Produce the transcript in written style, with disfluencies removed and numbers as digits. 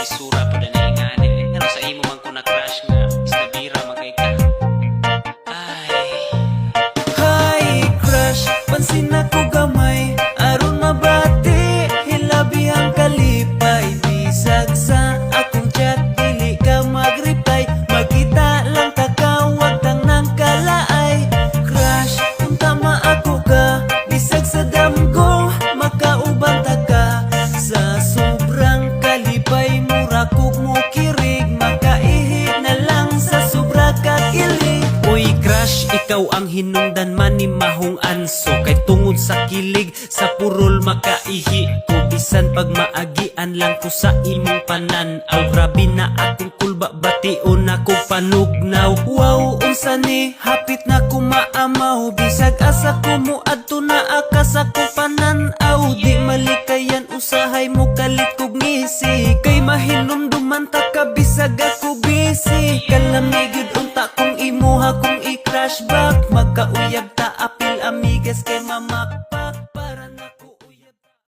isura po na nainganit. Ano sa imo man ko na crush nga, isda bira magay ka. Ay. Hi crush, pansin ako gamay, aron mabati, hilabi ang kalipay. Bisag sa akong chat, dili ka mag-reply, magkita lang takawag tang nang kalaay. Crush, kung tama ako ka, bisag sa damgo, makauban ta ka. Sa sobrang kalipay, mura kog mo kirig, makaihi na lang sa sobra kakilig. Uy crush, ikaw ang hinungdan man ni mahong anso, kay tungod sa kilig sa purol makaihi ko. Bisan pag maagian lang ko sa imong pananaw, grabe na akong kulba, bation ako panugnaw. Wow, unsa ni hapit na ko maamaw, bisag asa ko mo adto na akas ako pananaw. Di malikayan usahay mo kalit kog ngisi, kay mahinumduman ta ka bisag ako busy. Kalamig yun unta kung imuha kong i-crash back, magkauyab ta apil amigas kay mamak.